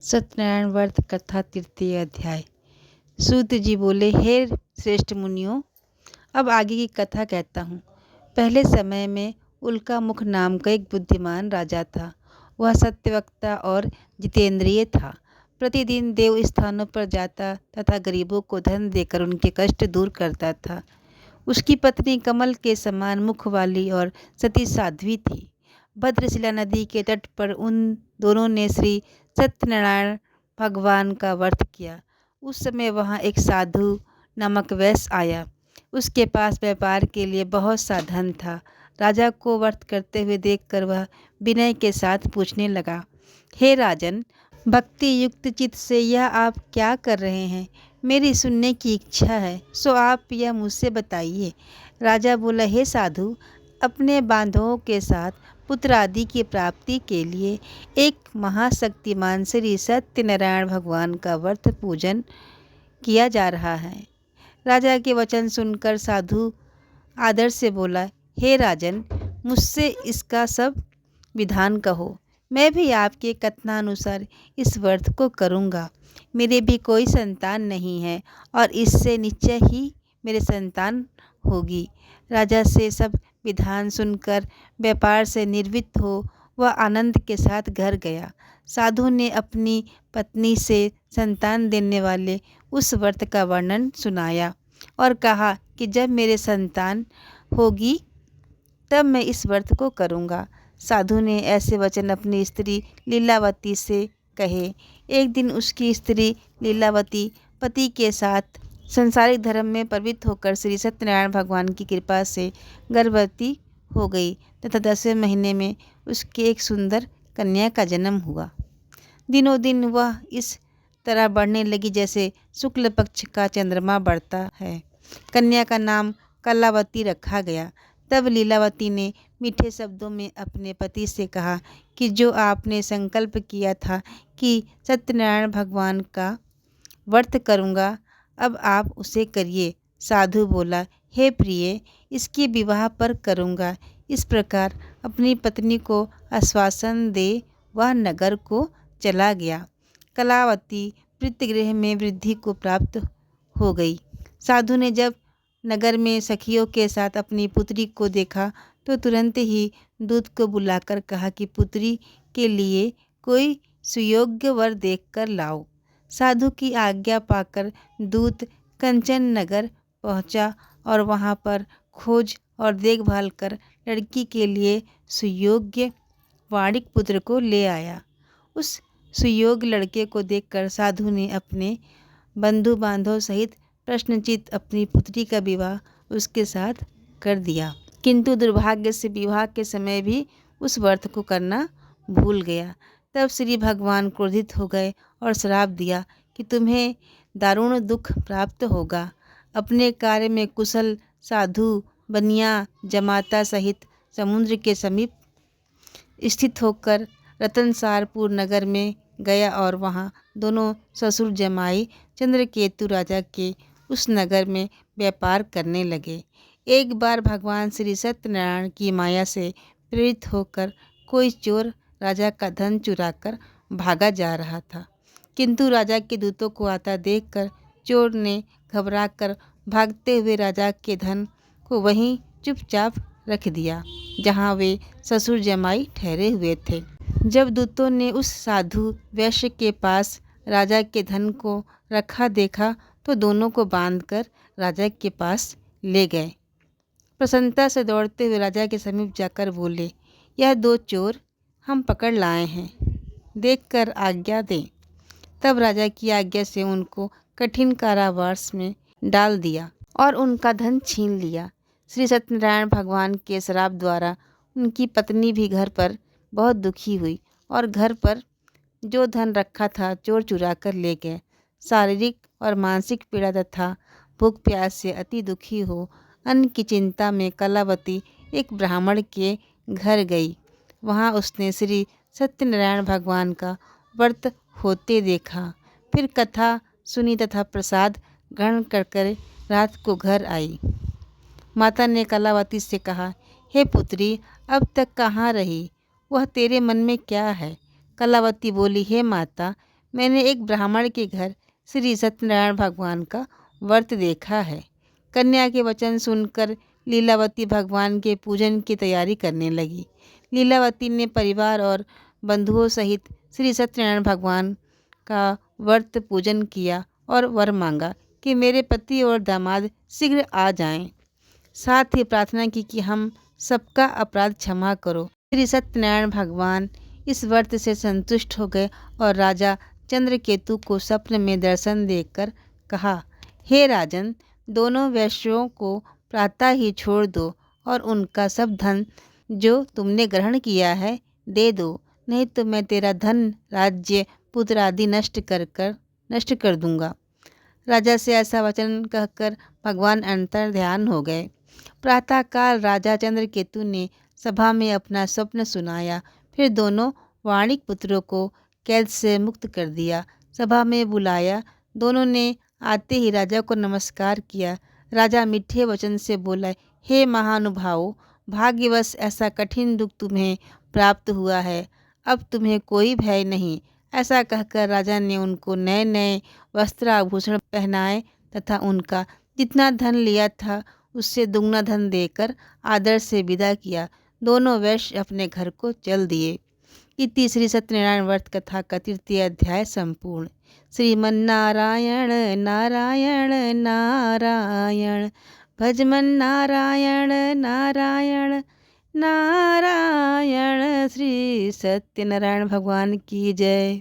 सत्यनारायण व्रत कथा तृतीय अध्याय। सूत जी बोले, हे श्रेष्ठ मुनियों, अब आगे की कथा कहता हूँ। पहले समय में उल्का मुख नाम का एक बुद्धिमान राजा था। वह सत्यवक्ता और जितेंद्रिय था। प्रतिदिन देव स्थानों पर जाता तथा गरीबों को धन देकर उनके कष्ट दूर करता था। उसकी पत्नी कमल के समान मुख वाली और सती साध्वी थी। भद्रशिला नदी के तट पर उन दोनों ने श्री सत्यनारायण भगवान का व्रत किया। उस समय वहाँ एक साधु नामक वैश्य आया। उसके पास व्यापार के लिए बहुत सा धन था। राजा को व्रत करते हुए देखकर वह विनय के साथ पूछने लगा, हे राजन, भक्ति युक्त चित्त से यह आप क्या कर रहे हैं? मेरी सुनने की इच्छा है, सो आप यह मुझसे बताइए। राजा बोला, हे साधु, अपने बांधवों के साथ पुत्र आदि की प्राप्ति के लिए एक महाशक्तिमान श्री सत्यनारायण भगवान का व्रत पूजन किया जा रहा है। राजा के वचन सुनकर साधु आदर से बोला, हे राजन, मुझसे इसका सब विधान कहो। मैं भी आपके कथनानुसार इस व्रत को करूँगा। मेरे भी कोई संतान नहीं है और इससे निश्चय ही मेरे संतान होगी। राजा से सब विधान सुनकर व्यापार से निवृत्त हो वह आनंद के साथ घर गया। साधु ने अपनी पत्नी से संतान देने वाले उस व्रत का वर्णन सुनाया और कहा कि जब मेरे संतान होगी तब मैं इस व्रत को करूँगा। साधु ने ऐसे वचन अपनी स्त्री लीलावती से कहे। एक दिन उसकी स्त्री लीलावती पति के साथ संसारिक धर्म में प्रवृत्त होकर श्री सत्यनारायण भगवान की कृपा से गर्भवती हो गई तथा 10वें महीने में उसके एक सुंदर कन्या का जन्म हुआ। दिनों दिन वह इस तरह बढ़ने लगी जैसे शुक्ल पक्ष का चंद्रमा बढ़ता है। कन्या का नाम कलावती रखा गया। तब लीलावती ने मीठे शब्दों में अपने पति से कहा कि जो आपने संकल्प किया था कि सत्यनारायण भगवान का व्रत करूँगा, अब आप उसे करिए। साधु बोला, हे प्रिय, इसके विवाह पर करूँगा। इस प्रकार अपनी पत्नी को आश्वासन दे वह नगर को चला गया। कलावती प्रीतिगृह में वृद्धि को प्राप्त हो गई। साधु ने जब नगर में सखियों के साथ अपनी पुत्री को देखा तो तुरंत ही दूत को बुलाकर कहा कि पुत्री के लिए कोई सुयोग्य वर देखकर लाओ। साधु की आज्ञा पाकर दूत कंचन नगर पहुंचा और वहां पर खोज और देखभाल कर लड़की के लिए सुयोग्य वाणिक पुत्र को ले आया। उस सुयोग्य लड़के को देखकर साधु ने अपने बंधु बांधव सहित प्रश्नचित अपनी पुत्री का विवाह उसके साथ कर दिया। किंतु दुर्भाग्य से विवाह के समय भी उस व्रत को करना भूल गया। तब श्री भगवान क्रोधित हो गए और श्राप दिया कि तुम्हें दारुण दुख प्राप्त होगा। अपने कार्य में कुशल साधु बनिया जमाता सहित समुद्र के समीप स्थित होकर रतनसारपुर नगर में गया और वहाँ दोनों ससुर जमाई चंद्रकेतु राजा के उस नगर में व्यापार करने लगे। एक बार भगवान श्री सत्यनारायण की माया से प्रेरित होकर कोई चोर राजा का धन चुराकर भागा जा रहा था। किंतु राजा के दूतों को आता देखकर चोर ने घबराकर भागते हुए राजा के धन को वहीं चुपचाप रख दिया जहां वे ससुर जमाई ठहरे हुए थे। जब दूतों ने उस साधु वैश्य के पास राजा के धन को रखा देखा तो दोनों को बांधकर राजा के पास ले गए। प्रसन्नता से दौड़ते हुए राजा के समीप जाकर बोले, यह दो चोर हम पकड़ लाए हैं, देखकर आज्ञा दें। तब राजा की आज्ञा से उनको कठिन कारावास में डाल दिया और उनका धन छीन लिया। श्री सत्यनारायण भगवान के श्राप द्वारा उनकी पत्नी भी घर पर बहुत दुखी हुई और घर पर जो धन रखा था चोर चुरा कर ले गए। शारीरिक और मानसिक पीड़ा तथा भूख प्यास से अति दुखी हो अन्न की चिंता में कलावती एक ब्राह्मण के घर गई। वहाँ उसने श्री सत्यनारायण भगवान का व्रत होते देखा। फिर कथा सुनी तथा प्रसाद ग्रहण कर रात को घर आई। माता ने कलावती से कहा, हे पुत्री, अब तक कहाँ रही? वह तेरे मन में क्या है? कलावती बोली, हे माता, मैंने एक ब्राह्मण के घर श्री सत्यनारायण भगवान का व्रत देखा है। कन्या के वचन सुनकर लीलावती भगवान के पूजन की तैयारी करने लगी। लीलावती ने परिवार और बंधुओं सहित श्री सत्यनारायण भगवान का व्रत पूजन किया और वर मांगा कि मेरे पति और दामाद शीघ्र आ जाएं। साथ ही प्रार्थना की कि हम सबका अपराध क्षमा करो। श्री सत्यनारायण भगवान इस व्रत से संतुष्ट हो गए और राजा चंद्रकेतु को स्वप्न में दर्शन देकर कहा, हे राजन, दोनों वैश्यों को प्रातः ही छोड़ दो और उनका सब धन जो तुमने ग्रहण किया है दे दो, नहीं तो मैं तेरा धन, राज्य, पुत्र आदि नष्ट कर दूंगा। राजा से ऐसा वचन कहकर भगवान अंतर ध्यान हो गए। प्रातःकाल राजा चंद्रकेतु ने सभा में अपना स्वप्न सुनाया। फिर दोनों वाणिक पुत्रों को कैद से मुक्त कर दिया। सभा में बुलाया। दोनों ने आते ही राजा को नमस्कार किया। राजा मीठे वचन से बोला, हे महानुभावों, भाग्यवश ऐसा कठिन दुख तुम्हें प्राप्त हुआ है, अब तुम्हें कोई भय नहीं। ऐसा कहकर राजा ने उनको नए नए वस्त्र आभूषण पहनाए तथा उनका जितना धन लिया था उससे दुगना धन देकर आदर से विदा किया। दोनों वैश्य अपने घर को चल दिए। इति श्री सत्यनारायण व्रत कथा का 3य अध्याय संपूर्ण। श्रीमन्नारायण नारायण नारायण, भजमन नारायण नारायण नारायण। श्री सत्यनारायण भगवान की जय।